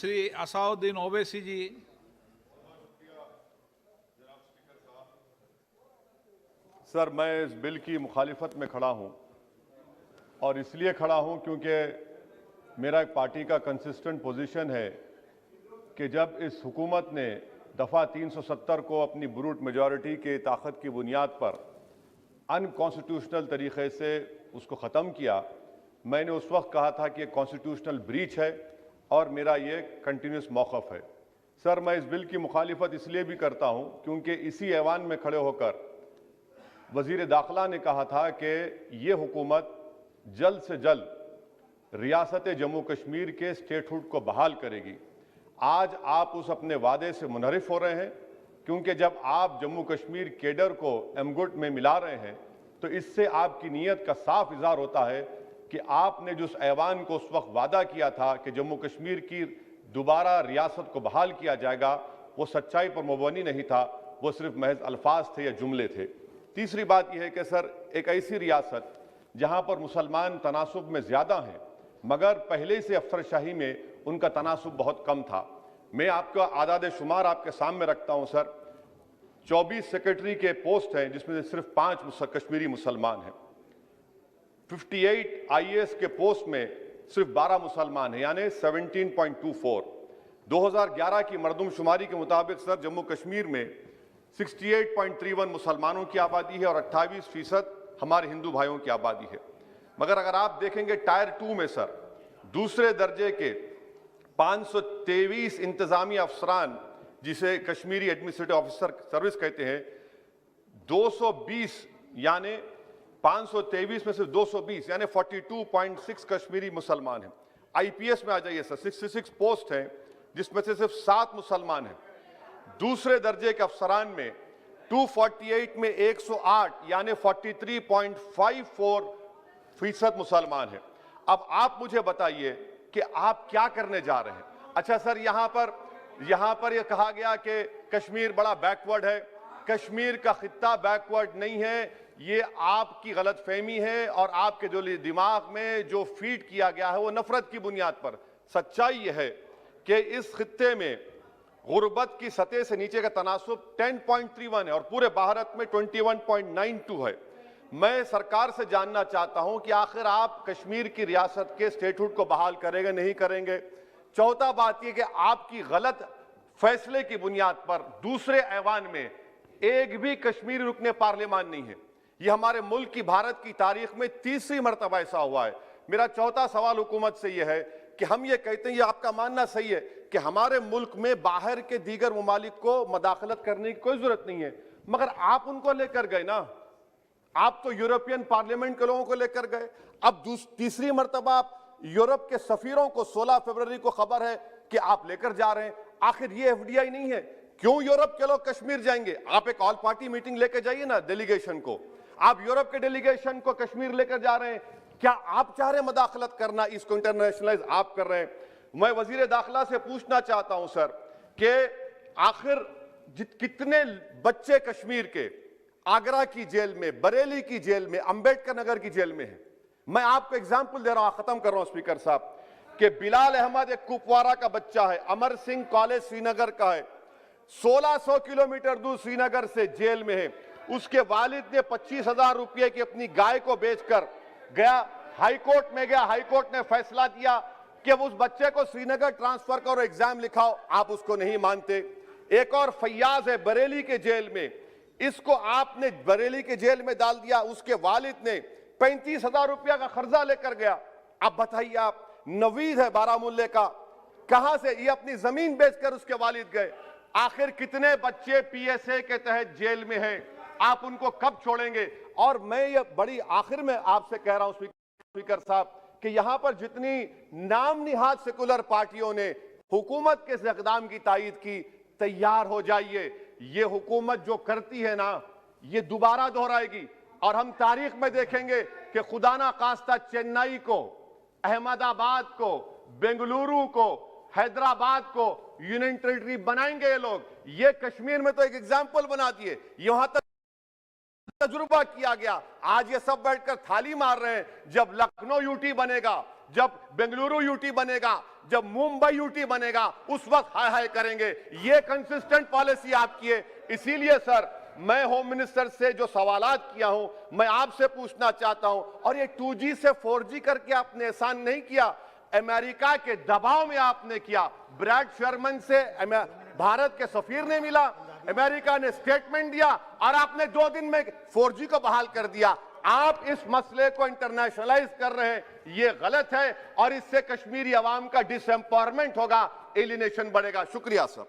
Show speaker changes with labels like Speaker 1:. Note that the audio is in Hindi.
Speaker 1: श्री असाउद्दीन ओवैसी जी।
Speaker 2: सर, मैं इस बिल की मुखालिफत में खड़ा हूं और इसलिए खड़ा हूं क्योंकि मेरा एक पार्टी का कंसिस्टेंट पोजीशन है कि जब इस हुकूमत ने दफ़ा 370 को अपनी ब्रूट मेजॉरिटी के ताकत की बुनियाद पर अनकॉन्स्टिट्यूशनल तरीके से उसको ख़त्म किया, मैंने उस वक्त कहा था कि कॉन्स्टिट्यूशनल ब्रीच है और मेरा ये कंटिन्यूस मौक़िफ़ है। सर, मैं इस बिल की मुखालिफत इसलिए भी करता हूं क्योंकि इसी ऐवान में खड़े होकर वज़ीर दाखिला ने कहा था कि ये हुकूमत जल्द से जल्द रियासत जम्मू कश्मीर के स्टेटहुड को बहाल करेगी। आज आप उस अपने वादे से मुनहरिफ हो रहे हैं क्योंकि जब आप जम्मू कश्मीर केडर को एमगुट में मिला रहे हैं तो इससे आपकी नीयत का साफ इज़हार होता है कि आपने जो उस ऐवान को उस वक्त वादा किया था कि जम्मू कश्मीर की दोबारा रियासत को बहाल किया जाएगा, वो सच्चाई पर मुबनी नहीं था, वो सिर्फ महज अल्फाज थे या जुमले थे। तीसरी बात यह है कि सर, एक ऐसी रियासत जहां पर मुसलमान तनासुब में ज़्यादा हैं मगर पहले से अफसरशाही में उनका तनासुब बहुत कम था। मैं आपका आदाद शुमार आपके सामने रखता हूं सर। 24 सेक्रेटरी के पोस्ट हैं जिसमें से सिर्फ 5 कश्मीरी मुसलमान हैं। 58 IAS के पोस्ट में सिर्फ 12 मुसलमान हैं, यानी 17.24। 2011 की मरदमशुमारी के मुताबिक सर जम्मू कश्मीर में 68.31 मुसलमानों की आबादी है और 28% हमारे हिंदू भाइयों की आबादी है। मगर अगर आप देखेंगे टायर 2 में सर दूसरे दर्जे के 523 इंतजामी अफसरान, जिसे कश्मीरी एडमिनिस्ट्रेटिव ऑफिसर सर्विस कहते हैं, 220 यानी 523 में सिर्फ 220 यानी 42.6 कश्मीरी मुसलमान हैं। IPS में आ जाइए सर, 66 पोस्ट हैं जिसमें से सिर्फ 7 मुसलमान हैं। दूसरे दर्जे के अफसरान में 248 में 108 यानी 43.54% मुसलमान हैं। अब आप मुझे बताइए कि आप क्या करने जा रहे हैं। अच्छा सर, यहां पर यह कहा गया कि कश्मीर बड़ा बैकवर्ड है। कश्मीर का खित्ता बैकवर्ड नहीं है, ये आपकी गलतफहमी है और आपके जो दिमाग में जो फीड किया गया है वो नफरत की बुनियाद पर। सच्चाई यह है कि इस खित्ते में गुर्बत की सतह से नीचे का तनासुब 10.31 है और पूरे भारत में 21.92 है। मैं सरकार से जानना चाहता हूं कि आखिर आप कश्मीर की रियासत के स्टेटहुड को बहाल करेंगे, नहीं करेंगे। चौथा बात यह कि आपकी गलत फैसले की बुनियाद पर दूसरे ऐवान में एक भी कश्मीरी रुकने पार्लियामान नहीं है। यह हमारे मुल्क की, भारत की तारीख में तीसरी मरतबा ऐसा हुआ है। मेरा चौथा सवाल हुकूमत से यह है कि हम ये कहते हैं, ये आपका मानना सही है कि हमारे मुल्क में बाहर के दीगर ममालिक को मदाखलत करने की कोई जरूरत नहीं है, मगर आप उनको लेकर गए ना। आप तो यूरोपियन पार्लियामेंट के लोगों को लेकर गए। अब तीसरी मरतबा आप यूरोप के सफीरों को 16 फरवरी को खबर है कि आप लेकर जा रहे हैं। आखिर ये FDI नहीं है, क्यों यूरोप के लोग कश्मीर जाएंगे? आप एक ऑल पार्टी मीटिंग लेकर जाइए ना डेलीगेशन को। आप यूरोप के डेलीगेशन को कश्मीर लेकर जा रहे हैं, क्या आप चाह रहे हैं मदाखलत करना? इसको इंटरनेशनलाइज आप कर रहे हैं। मैं वजीर दाखिला से पूछना चाहता हूं सर कि आखिर कितने बच्चे कश्मीर के आगरा की जेल में, बरेली की जेल में, अंबेडकर नगर की जेल में हैं? मैं आपको एग्जाम्पल दे रहा हूं, खत्म कर रहा हूं स्पीकर साहब, कि बिलाल अहमद एक कुपवारा का बच्चा है, अमर सिंह कॉलेज श्रीनगर का है, 1600 किलोमीटर दूर श्रीनगर से जेल में है। उसके वालिद ने 25,000 रुपये की अपनी गाय को बेचकर गया, हाईकोर्ट में गया, हाईकोर्ट ने फैसला दिया कि उस बच्चे को श्रीनगर ट्रांसफर करो, एग्जाम लिखाओ। आप उसको नहीं मानते। एक और फैयाज है बरेली के जेल में, इसको आपने बरेली के जेल में डाल दिया। उसके वालिद ने 35,000 रुपया का कर्जा लेकर गया। अब बताइए आप, नवीद है बारामुल्ले का, कहां से ये अपनी जमीन बेचकर उसके वालिद गए। आखिर कितने बच्चे PSA के तहत जेल में हैं? आप उनको कब छोड़ेंगे? और मैं ये बड़ी आखिर में आपसे कह रहा हूं स्पीकर साहब कि यहां पर जितनी नाम निहाद सेकुलर पार्टियों ने हुकूमत के इस इक़दाम की तायीद की, तैयार हो जाइए। ये हुकूमत जो करती है ना, ये दोबारा दोहराएगी और हम तारीख में देखेंगे कि खुदा ना खास्ता चेन्नई को, अहमदाबाद को, बेंगलुरु को, हैदराबाद को यूनियन टेरिटरी बनाएंगे ये लोग। ये कश्मीर में तो एक एग्जाम्पल बना दिए, यहां तक तजुर्बा किया गया। आज ये सब बैठकर थाली मार रहे हैं। जब लखनऊ UT बनेगा, जब बेंगलुरु यूटी बनेगा, जब मुंबई यूटी बनेगा, उस वक्त हाय हाय करेंगे। ये कंसिस्टेंट पॉलिसी आपकी है। इसीलिए सर मैं होम मिनिस्टर से जो सवालात किया हूं, मैं आपसे पूछना चाहता हूं, और ये 2G से 4G करके आपने एहसान नहीं किया, अमेरिका के दबाव में आपने किया। ब्रैड शर्मन से भारत के सफीर ने मिला, अमेरिका ने स्टेटमेंट दिया और आपने 2 दिन में 4G को बहाल कर दिया। आप इस मसले को इंटरनेशनलाइज कर रहे हैं, ये गलत है और इससे कश्मीरी अवाम का डिसएम्पावरमेंट होगा, एलिनेशन बढ़ेगा। शुक्रिया सर।